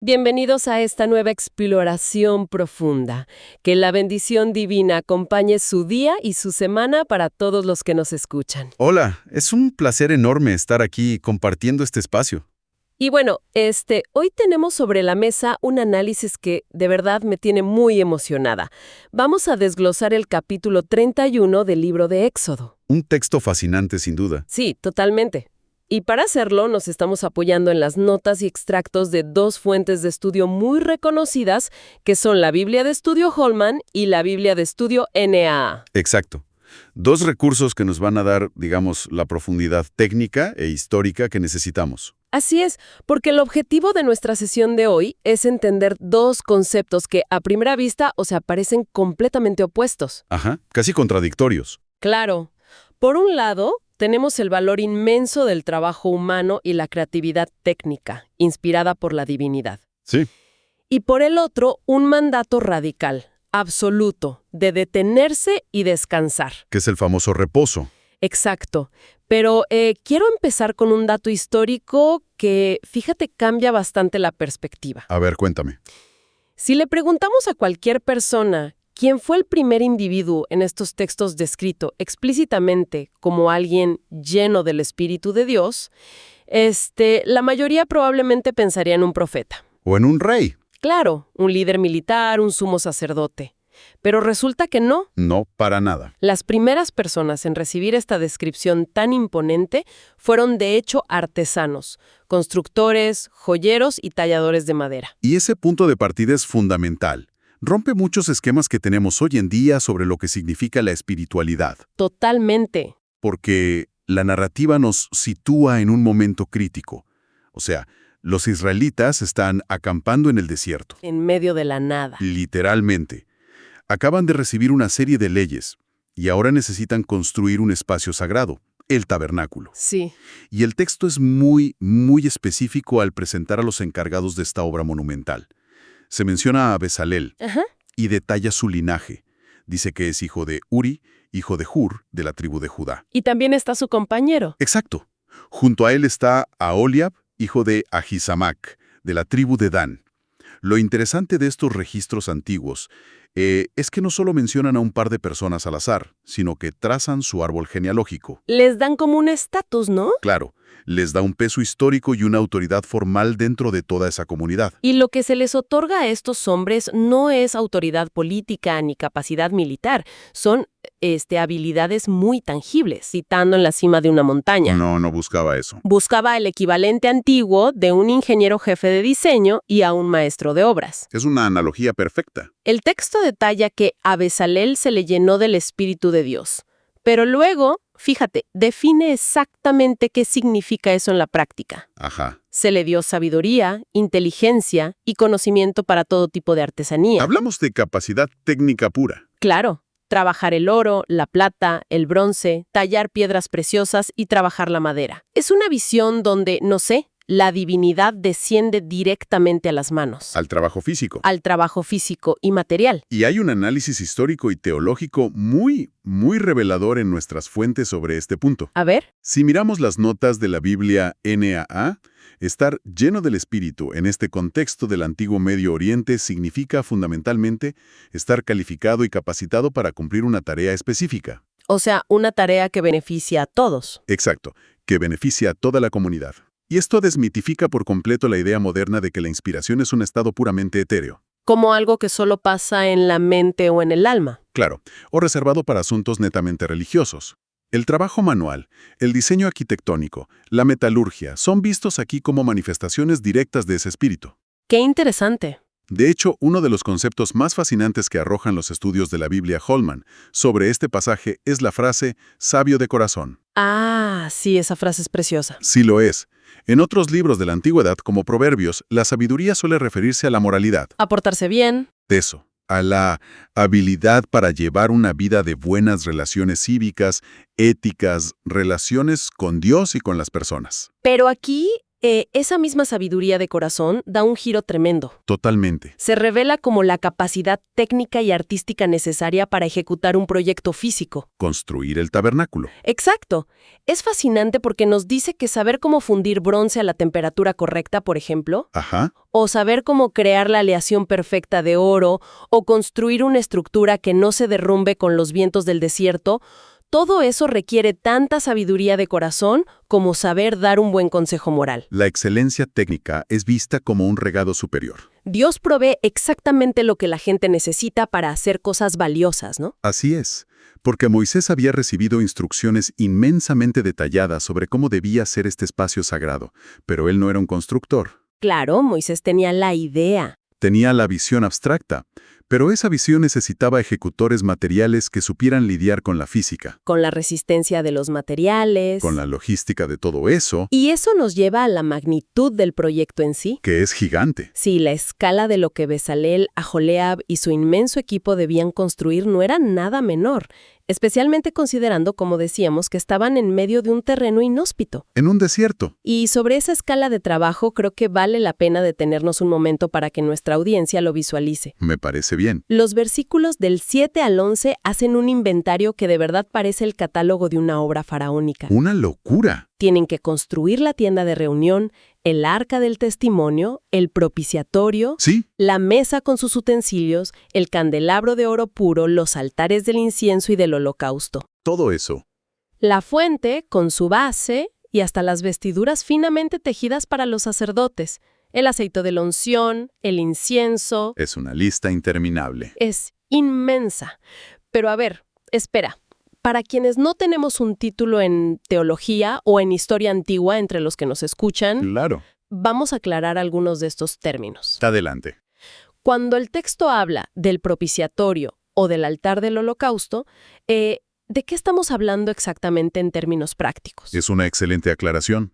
Bienvenidos a esta nueva exploración profunda. Que la bendición divina acompañe su día y su semana para todos los que nos escuchan. Hola, es un placer enorme estar aquí compartiendo este espacio. Y bueno, hoy tenemos sobre la mesa un análisis que de verdad me tiene muy emocionada. Vamos a desglosar el capítulo 31 del libro de Éxodo. Un texto fascinante, sin duda. Sí, totalmente. Y para hacerlo nos estamos apoyando en las notas y extractos de dos fuentes de estudio muy reconocidas, que son la Biblia de Estudio Holman y la Biblia de Estudio NAA. Exacto. Dos recursos que nos van a dar, digamos, la profundidad técnica e histórica que necesitamos. Así es, porque el objetivo de nuestra sesión de hoy es entender dos conceptos que a primera vista, parecen completamente opuestos. Ajá, casi contradictorios. Claro. Por un lado, tenemos el valor inmenso del trabajo humano y la creatividad técnica, inspirada por la divinidad. Sí. Y por el otro, un mandato radical, absoluto, de detenerse y descansar. Que es el famoso reposo. Exacto. Pero quiero empezar con un dato histórico que, fíjate, cambia bastante la perspectiva. A ver, cuéntame. Si le preguntamos a cualquier persona quién fue el primer individuo en estos textos descrito explícitamente como alguien lleno del Espíritu de Dios, la mayoría probablemente pensaría en un profeta. O en un rey. Claro, un líder militar, un sumo sacerdote. Pero resulta que no. No, para nada. Las primeras personas en recibir esta descripción tan imponente fueron de hecho artesanos, constructores, joyeros y talladores de madera. Y ese punto de partida es fundamental. Rompe muchos esquemas que tenemos hoy en día sobre lo que significa la espiritualidad. Totalmente. Porque la narrativa nos sitúa en un momento crítico. O sea, los israelitas están acampando en el desierto. En medio de la nada. Literalmente. Acaban de recibir una serie de leyes y ahora necesitan construir un espacio sagrado, el tabernáculo. Sí. Y el texto es muy, muy específico al presentar a los encargados de esta obra monumental. Se menciona a Bezalel y detalla su linaje. Dice que es hijo de Uri, hijo de Hur, de la tribu de Judá. Y también está su compañero. Exacto. Junto a él está Aholiab, hijo de Ahisamac, de la tribu de Dan. Lo interesante de estos registros antiguos es que no solo mencionan a un par de personas al azar, sino que trazan su árbol genealógico. Les dan como un estatus, ¿no? Claro, les da un peso histórico y una autoridad formal dentro de toda esa comunidad. Y lo que se les otorga a estos hombres no es autoridad política ni capacidad militar, son habilidades muy tangibles, citando en la cima de una montaña. No buscaba eso. Buscaba el equivalente antiguo de un ingeniero jefe de diseño y a un maestro de obras. Es una analogía perfecta. El texto detalla que a Bezalel se le llenó del Espíritu de Dios, pero luego, fíjate, define exactamente qué significa eso en la práctica. Ajá. Se le dio sabiduría, inteligencia y conocimiento para todo tipo de artesanía. Hablamos de capacidad técnica pura. Claro, trabajar el oro, la plata, el bronce, tallar piedras preciosas y trabajar la madera. Es una visión donde, la divinidad desciende directamente a las manos. Al trabajo físico. Al trabajo físico y material. Y hay un análisis histórico y teológico muy, muy revelador en nuestras fuentes sobre este punto. A ver. Si miramos las notas de la Biblia NAA, estar lleno del Espíritu en este contexto del antiguo Medio Oriente significa fundamentalmente estar calificado y capacitado para cumplir una tarea específica. O sea, una tarea que beneficia a todos. Exacto, que beneficia a toda la comunidad. Y esto desmitifica por completo la idea moderna de que la inspiración es un estado puramente etéreo. Como algo que solo pasa en la mente o en el alma. Claro, o reservado para asuntos netamente religiosos. El trabajo manual, el diseño arquitectónico, la metalurgia son vistos aquí como manifestaciones directas de ese espíritu. ¡Qué interesante! De hecho, uno de los conceptos más fascinantes que arrojan los estudios de la Biblia Holman sobre este pasaje es la frase «sabio de corazón». Ah, sí, esa frase es preciosa. Sí lo es. En otros libros de la antigüedad, como Proverbios, la sabiduría suele referirse a la moralidad. A portarse bien. Eso, a la habilidad para llevar una vida de buenas relaciones cívicas, éticas, relaciones con Dios y con las personas. Pero aquí esa misma sabiduría de corazón da un giro tremendo. Totalmente. Se revela como la capacidad técnica y artística necesaria para ejecutar un proyecto físico. Construir el tabernáculo. Exacto. Es fascinante porque nos dice que saber cómo fundir bronce a la temperatura correcta, por ejemplo, Ajá. o saber cómo crear la aleación perfecta de oro, o construir una estructura que no se derrumbe con los vientos del desierto, todo eso requiere tanta sabiduría de corazón como saber dar un buen consejo moral. La excelencia técnica es vista como un regalo superior. Dios provee exactamente lo que la gente necesita para hacer cosas valiosas, ¿no? Así es, porque Moisés había recibido instrucciones inmensamente detalladas sobre cómo debía ser este espacio sagrado, pero él no era un constructor. Claro, Moisés tenía la idea. Tenía la visión abstracta, pero esa visión necesitaba ejecutores materiales que supieran lidiar con la física, Con la resistencia de los materiales. con la logística de todo eso, Y eso nos lleva a la magnitud del proyecto en sí. que es gigante. Sí, la escala de lo que Bezalel, Aholiab y su inmenso equipo debían construir no era nada menor, especialmente considerando, como decíamos, que estaban en medio de un terreno inhóspito. En un desierto. Y sobre esa escala de trabajo creo que vale la pena detenernos un momento para que nuestra audiencia lo visualice. Me parece bien. Los versículos del 7 al 11 hacen un inventario que de verdad parece el catálogo de una obra faraónica. ¡Una locura! Tienen que construir la tienda de reunión, el arca del testimonio, el propiciatorio, Sí, la mesa con sus utensilios, el candelabro de oro puro, los altares del incienso y del holocausto, todo eso. la fuente con su base y hasta las vestiduras finamente tejidas para los sacerdotes, el aceite de la unción, el incienso. Es una lista interminable. Es inmensa. Pero a ver, espera. Para quienes no tenemos un título en teología o en historia antigua entre los que nos escuchan, Claro. vamos a aclarar algunos de estos términos. Adelante. Cuando el texto habla del propiciatorio o del altar del holocausto, ¿de qué estamos hablando exactamente en términos prácticos? Es una excelente aclaración.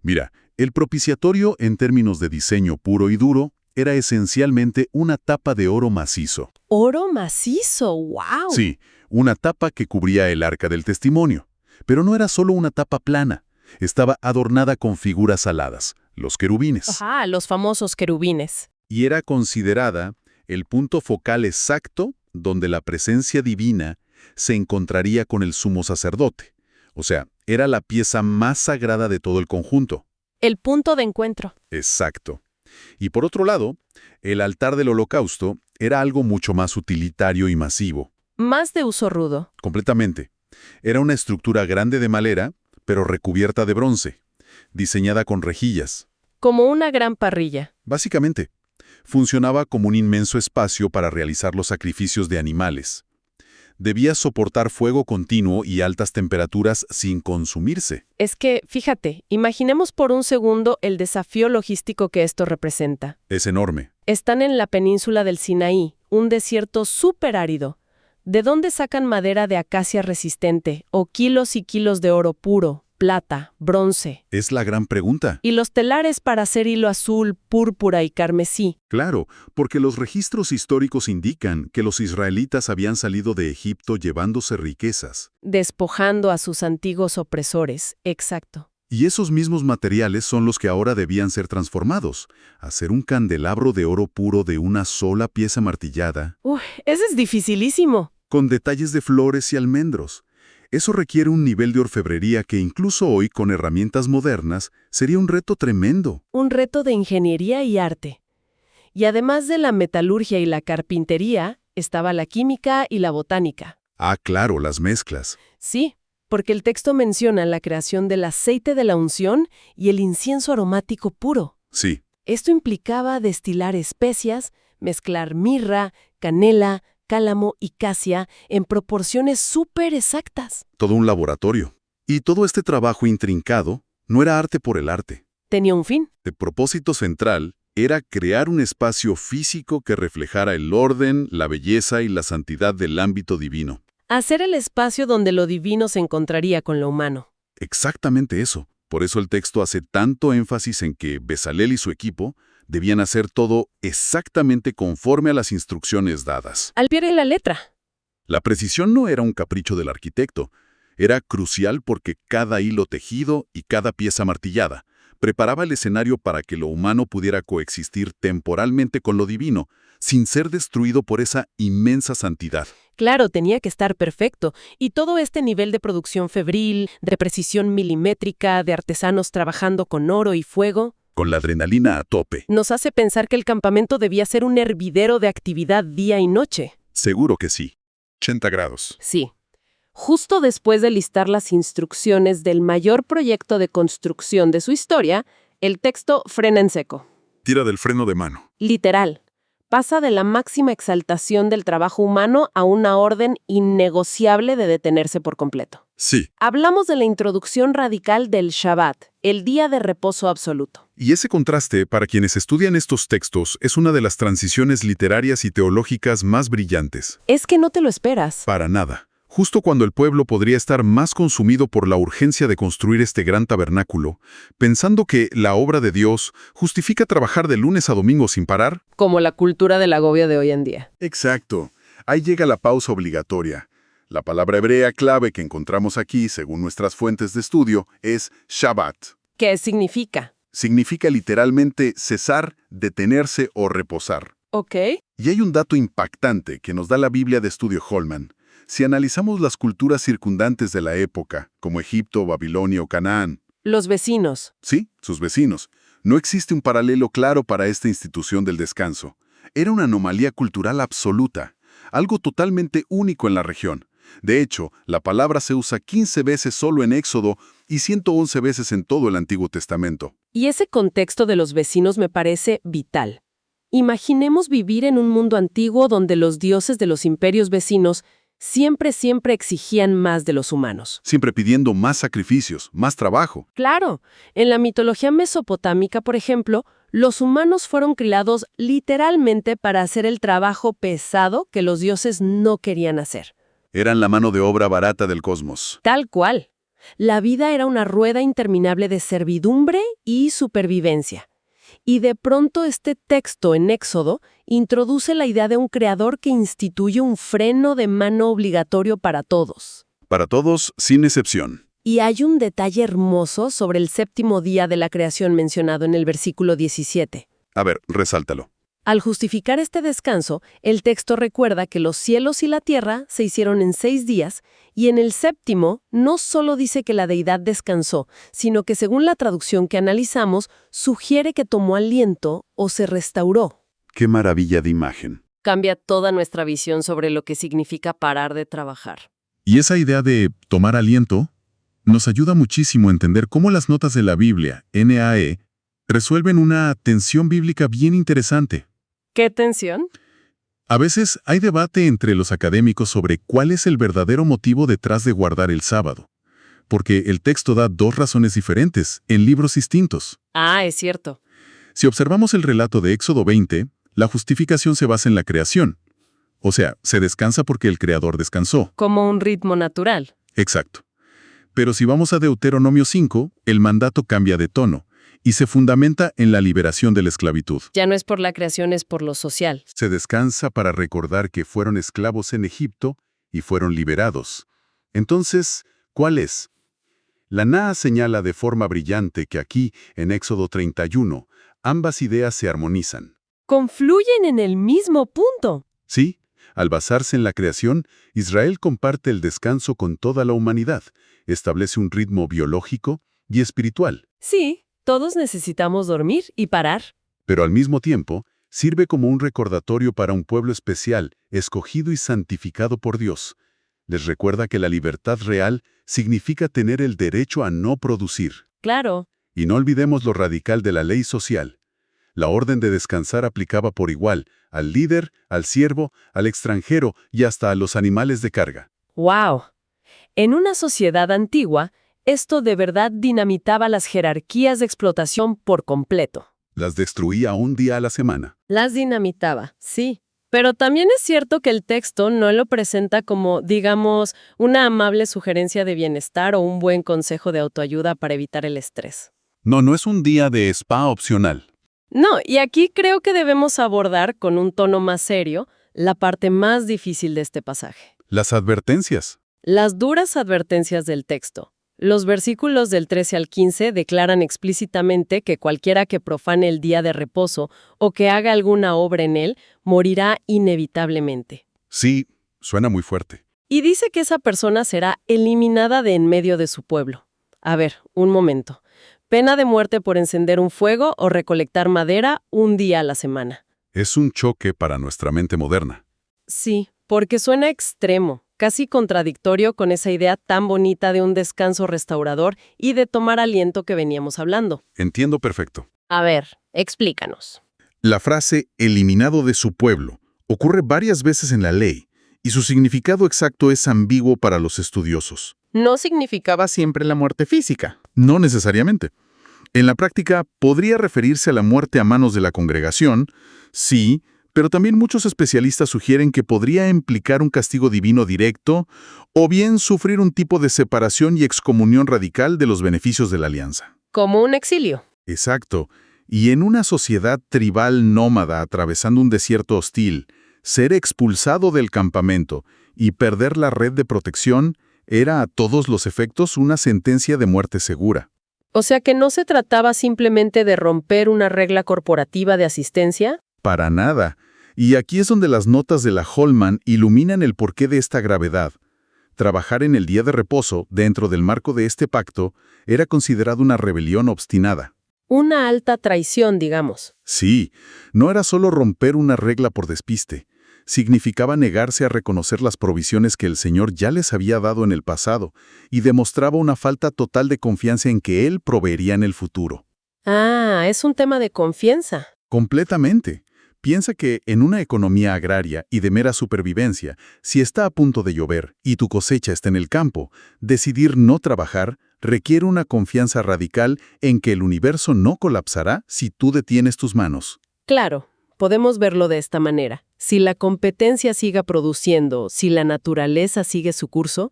Mira, el propiciatorio en términos de diseño puro y duro era esencialmente una tapa de oro macizo. ¡Oro macizo! ¡Wow! Sí, una tapa que cubría el arca del testimonio. Pero no era solo una tapa plana. Estaba adornada con figuras aladas, los querubines. Ajá, los famosos querubines. Y era considerada el punto focal exacto donde la presencia divina se encontraría con el sumo sacerdote. O sea, era la pieza más sagrada de todo el conjunto. El punto de encuentro. Exacto. Y por otro lado, el altar del holocausto era algo mucho más utilitario y masivo. Más de uso rudo. Completamente. Era una estructura grande de madera, pero recubierta de bronce, diseñada con rejillas. Como una gran parrilla. Básicamente, funcionaba como un inmenso espacio para realizar los sacrificios de animales. Debía soportar fuego continuo y altas temperaturas sin consumirse. Es que, fíjate, imaginemos por un segundo el desafío logístico que esto representa. Es enorme. Están en la península del Sinaí, un desierto súper árido. ¿De dónde sacan madera de acacia resistente o kilos y kilos de oro puro, plata, bronce? Es la gran pregunta. Y los telares para hacer hilo azul, púrpura y carmesí. Claro, porque los registros históricos indican que los israelitas habían salido de Egipto llevándose riquezas. Despojando a sus antiguos opresores. Exacto. Y esos mismos materiales son los que ahora debían ser transformados. Hacer un candelabro de oro puro de una sola pieza martillada, Uy, ese es dificilísimo. con detalles de flores y almendros. Eso requiere un nivel de orfebrería que incluso hoy, con herramientas modernas, sería un reto tremendo. Un reto de ingeniería y arte. Y además de la metalurgia y la carpintería, estaba la química y la botánica. Ah, claro, las mezclas. Sí, porque el texto menciona la creación del aceite de la unción y el incienso aromático puro. Sí, Esto implicaba destilar especias, mezclar mirra, canela, cálamo y casia en proporciones súper exactas. todo un laboratorio. Y todo este trabajo intrincado no era arte por el arte. Tenía un fin. El propósito central era crear un espacio físico que reflejara el orden, la belleza y la santidad del ámbito divino. Hacer el espacio donde lo divino se encontraría con lo humano. Exactamente eso. Por eso el texto hace tanto énfasis en que Bezalel y su equipo debían hacer todo exactamente conforme a las instrucciones dadas. Al pie de la letra. La precisión no era un capricho del arquitecto, era crucial porque cada hilo tejido y cada pieza martillada Preparaba el escenario para que lo humano pudiera coexistir temporalmente con lo divino, sin ser destruido por esa inmensa santidad. Claro, tenía que estar perfecto, y todo este nivel de producción febril, de precisión milimétrica, de artesanos trabajando con oro y fuego, Con la adrenalina a tope. nos hace pensar que el campamento debía ser un hervidero de actividad día y noche. Seguro que sí. 80 grados. Sí. Justo después de listar las instrucciones del mayor proyecto de construcción de su historia, el texto frena en seco. Tira del freno de mano. Literal. Pasa de la máxima exaltación del trabajo humano a una orden innegociable de detenerse por completo. Sí. Hablamos de la introducción radical del Shabbat, el día de reposo absoluto. Y ese contraste, para quienes estudian estos textos, es una de las transiciones literarias y teológicas más brillantes. Es que no te lo esperas. Para nada. Justo cuando el pueblo podría estar más consumido por la urgencia de construir este gran tabernáculo, pensando que la obra de Dios justifica trabajar de lunes a domingo sin parar. Como la cultura del agobio de hoy en día. Exacto. Ahí llega la pausa obligatoria. La palabra hebrea clave que encontramos aquí, según nuestras fuentes de estudio, es Shabbat. ¿Qué significa? Significa literalmente cesar, detenerse o reposar. Ok. Y hay un dato impactante que nos da la Biblia de Estudio Holman. Si analizamos las culturas circundantes de la época, como Egipto, Babilonia o Canaán, Los vecinos. sí, sus vecinos, no existe un paralelo claro para esta institución del descanso. Era una anomalía cultural absoluta, algo totalmente único en la región. De hecho, la palabra se usa 15 veces solo en Éxodo y 111 veces en todo el Antiguo Testamento. Y ese contexto de los vecinos me parece vital. Imaginemos vivir en un mundo antiguo donde los dioses de los imperios vecinos siempre exigían más de los humanos. Siempre pidiendo más sacrificios, más trabajo. Claro, en la mitología mesopotámica, por ejemplo, los humanos fueron criados literalmente para hacer el trabajo pesado que los dioses no querían hacer. Eran la mano de obra barata del cosmos. Tal cual. La vida era una rueda interminable de servidumbre y supervivencia. Y de pronto este texto en Éxodo introduce la idea de un creador que instituye un freno de mano obligatorio para todos. Para todos, sin excepción. Y hay un detalle hermoso sobre el séptimo día de la creación mencionado en el versículo 17. A ver, resáltalo. Al justificar este descanso, el texto recuerda que los cielos y la tierra se hicieron en 6 días, y en el séptimo no solo dice que la deidad descansó, sino que según la traducción que analizamos, sugiere que tomó aliento o se restauró. Qué maravilla de imagen. Cambia toda nuestra visión sobre lo que significa parar de trabajar. Y esa idea de tomar aliento nos ayuda muchísimo a entender cómo las notas de la Biblia, NAE, resuelven una tensión bíblica bien interesante. ¿Qué tensión? A veces hay debate entre los académicos sobre cuál es el verdadero motivo detrás de guardar el sábado, porque el texto da 2 razones diferentes en libros distintos. Ah, es cierto. Si observamos el relato de Éxodo 20, la justificación se basa en la creación. O sea, se descansa porque el Creador descansó. Como un ritmo natural. Exacto. Pero si vamos a Deuteronomio 5, el mandato cambia de tono y se fundamenta en la liberación de la esclavitud. Ya no es por la creación, es por lo social. Se descansa para recordar que fueron esclavos en Egipto y fueron liberados. Entonces, ¿cuál es? La NAA señala de forma brillante que aquí, en Éxodo 31, ambas ideas se armonizan. Confluyen en el mismo punto. Sí, al basarse en la creación, Israel comparte el descanso con toda la humanidad, establece un ritmo biológico y espiritual. Sí, todos necesitamos dormir y parar. Pero al mismo tiempo, sirve como un recordatorio para un pueblo especial, escogido y santificado por Dios. Les recuerda que la libertad real significa tener el derecho a no producir. Claro. Y no olvidemos lo radical de la ley social. La orden de descansar aplicaba por igual al líder, al siervo, al extranjero y hasta a los animales de carga. ¡Wow! En una sociedad antigua, esto de verdad dinamitaba las jerarquías de explotación por completo. Las destruía un día a la semana. Las dinamitaba, sí. Pero también es cierto que el texto no lo presenta como, digamos, una amable sugerencia de bienestar o un buen consejo de autoayuda para evitar el estrés. No es un día de spa opcional. No, y aquí creo que debemos abordar con un tono más serio la parte más difícil de este pasaje. Las advertencias. Las duras advertencias del texto. Los versículos del 13 al 15 declaran explícitamente que cualquiera que profane el día de reposo o que haga alguna obra en él, morirá inevitablemente. Sí, suena muy fuerte. Y dice que esa persona será eliminada de en medio de su pueblo. A ver, un momento. Pena de muerte por encender un fuego o recolectar madera un día a la semana. Es un choque para nuestra mente moderna. Sí, porque suena extremo, casi contradictorio con esa idea tan bonita de un descanso restaurador y de tomar aliento que veníamos hablando. Entiendo perfecto. A ver, explícanos. La frase eliminado de su pueblo ocurre varias veces en la ley, y su significado exacto es ambiguo para los estudiosos. No significaba Siempre la muerte física. No necesariamente. En la práctica, podría referirse a la muerte a manos de la congregación, sí, pero también muchos especialistas sugieren que podría implicar un castigo divino directo o bien sufrir un tipo de separación y excomunión radical de los beneficios de la alianza. como un exilio. Exacto. Y en una sociedad tribal nómada atravesando un desierto hostil, ser expulsado del campamento y perder la red de protección era a todos los efectos una sentencia de muerte segura. O sea que no se trataba simplemente de romper una regla corporativa de asistencia. Para nada. Y aquí es donde las notas de la Holman iluminan el porqué de esta gravedad. Trabajar en el día de reposo, dentro del marco de este pacto, era considerado una rebelión obstinada. Una alta traición, digamos. Sí, no era solo romper una regla por despiste. Significaba negarse a reconocer las provisiones que el Señor ya les había dado en el pasado y demostraba una falta total de confianza en que Él proveería en el futuro. Ah, es un tema de confianza. Completamente. Piensa que en una economía agraria y de mera supervivencia, si está a punto de llover y tu cosecha está en el campo, decidir no trabajar requiere una confianza radical en que el universo no colapsará si tú detienes tus manos. Claro, podemos verlo de esta manera. Si la competencia siga produciendo, si la naturaleza sigue su curso,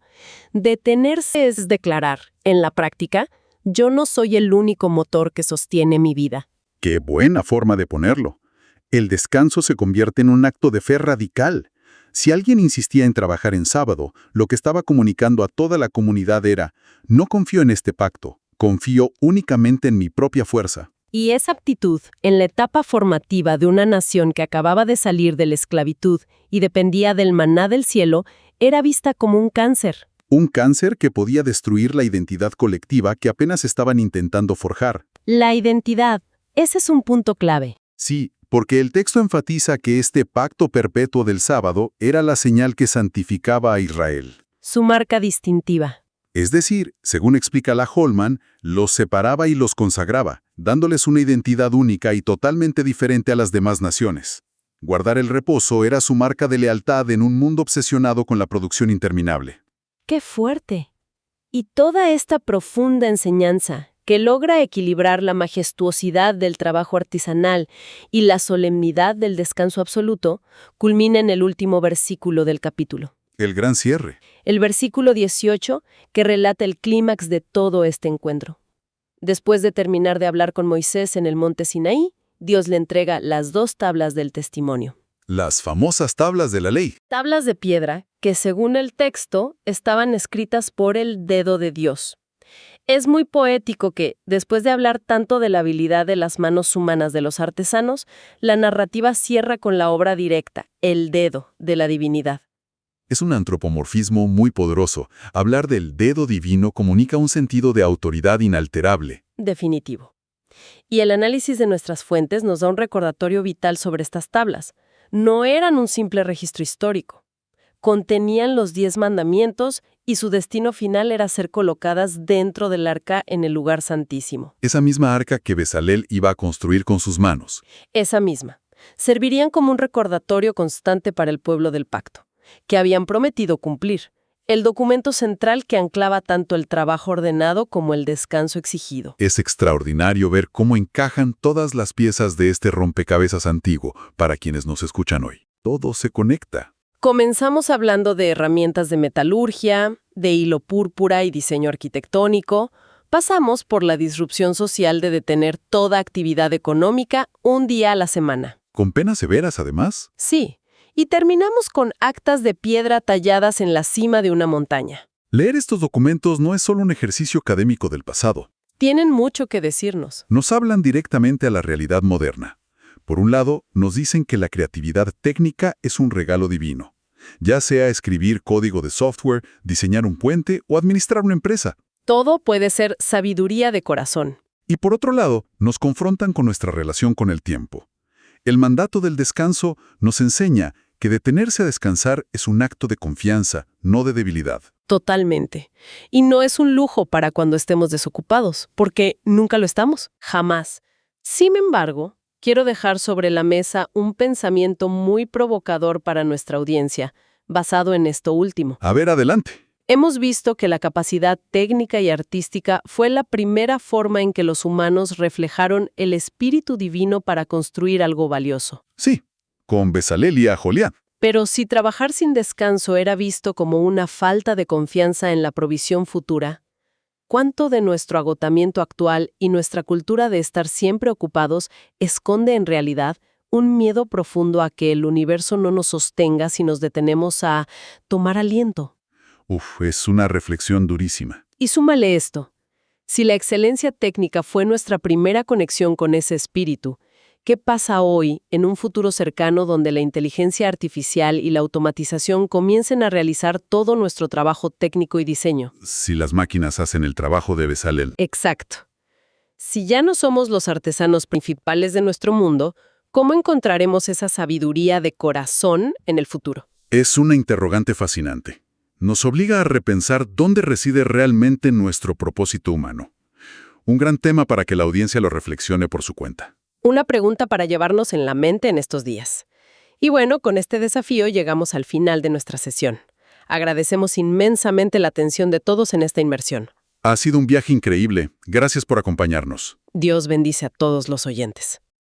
detenerse es declarar, en la práctica, yo no soy el único motor que sostiene mi vida. ¡Qué buena forma de ponerlo! El descanso se convierte en un acto de fe radical. Si alguien insistía en trabajar en sábado, lo que estaba comunicando a toda la comunidad era, no confío en este pacto, confío únicamente en mi propia fuerza. Y esa aptitud, en la etapa formativa de una nación que acababa de salir de la esclavitud y dependía del maná del cielo, era vista como un cáncer. Un cáncer que podía destruir la identidad colectiva que apenas estaban intentando forjar. La identidad, ese es un punto clave. Sí, porque el texto enfatiza que este pacto perpetuo del sábado era la señal que santificaba a Israel. Su marca distintiva. Es decir, según explica la Holman, los separaba y los consagraba, dándoles una identidad única y totalmente diferente a las demás naciones. Guardar el reposo era su marca de lealtad en un mundo obsesionado con la producción interminable. ¡Qué fuerte! Y toda esta profunda enseñanza, que logra equilibrar la majestuosidad del trabajo artesanal y la solemnidad del descanso absoluto, culmina en el último versículo del capítulo. El gran cierre. El versículo 18, que relata el clímax de todo este encuentro. Después de terminar de hablar con Moisés en el monte Sinaí, Dios le entrega las 2 tablas del testimonio. Las famosas tablas de la ley. Tablas de piedra que, según el texto, estaban escritas por el dedo de Dios. Es muy poético que, después de hablar tanto de la habilidad de las manos humanas de los artesanos, la narrativa cierra con la obra directa, el dedo, de la divinidad. Es un antropomorfismo muy poderoso. Hablar del dedo divino comunica un sentido de autoridad inalterable. Definitivo. Y el análisis de nuestras fuentes nos da un recordatorio vital sobre estas tablas. No eran un simple registro histórico. Contenían los 10 mandamientos y su destino final era ser colocadas dentro del arca en el lugar santísimo. Esa misma arca que Bezalel iba a construir con sus manos. Esa misma. Servirían como un recordatorio constante para el pueblo del pacto, que habían prometido cumplir. El documento central que anclaba tanto el trabajo ordenado como el descanso exigido. Es extraordinario ver cómo encajan todas las piezas de este rompecabezas antiguo para quienes nos escuchan hoy. Todo se conecta. Comenzamos hablando de herramientas de metalurgia, de hilo púrpura y diseño arquitectónico. Pasamos por la disrupción social de detener toda actividad económica un día a la semana. Con penas severas, además. Sí, y terminamos con actas de piedra talladas en la cima de una montaña. Leer estos documentos no es solo un ejercicio académico del pasado. Tienen mucho que decirnos. Nos hablan directamente a la realidad moderna. Por un lado, nos dicen que la creatividad técnica es un regalo divino, ya sea escribir código de software, diseñar un puente o administrar una empresa. Todo puede ser sabiduría de corazón. Y por otro lado, nos confrontan con nuestra relación con el tiempo. El mandato del descanso nos enseña que detenerse a descansar es un acto de confianza, no de debilidad. Totalmente. Y no es un lujo para cuando estemos desocupados, porque nunca lo estamos, jamás. Sin embargo, quiero dejar sobre la mesa un pensamiento muy provocador para nuestra audiencia, basado en esto último. A ver, adelante. Hemos visto que la capacidad técnica y artística fue la primera forma en que los humanos reflejaron el espíritu divino para construir algo valioso. Sí, con Bezalel y Aholiab. Pero si trabajar sin descanso era visto como una falta de confianza en la provisión futura, ¿cuánto de nuestro agotamiento actual y nuestra cultura de estar siempre ocupados esconde en realidad un miedo profundo a que el universo no nos sostenga si nos detenemos a tomar aliento? Es una reflexión durísima. Y súmale esto. Si la excelencia técnica fue nuestra primera conexión con ese espíritu, ¿qué pasa hoy, en un futuro cercano donde la inteligencia artificial y la automatización comiencen a realizar todo nuestro trabajo técnico y diseño? Si las máquinas hacen el trabajo de Bezalel. Exacto. Si ya no somos los artesanos principales de nuestro mundo, ¿cómo encontraremos esa sabiduría de corazón en el futuro? Es una interrogante fascinante. Nos obliga a repensar dónde reside realmente nuestro propósito humano. Un gran tema para que la audiencia lo reflexione por su cuenta. Una pregunta para llevarnos en la mente en estos días. Y bueno, con este desafío llegamos al final de nuestra sesión. Agradecemos inmensamente la atención de todos en esta inmersión. Ha sido un viaje increíble. Gracias por acompañarnos. Dios bendice a todos los oyentes.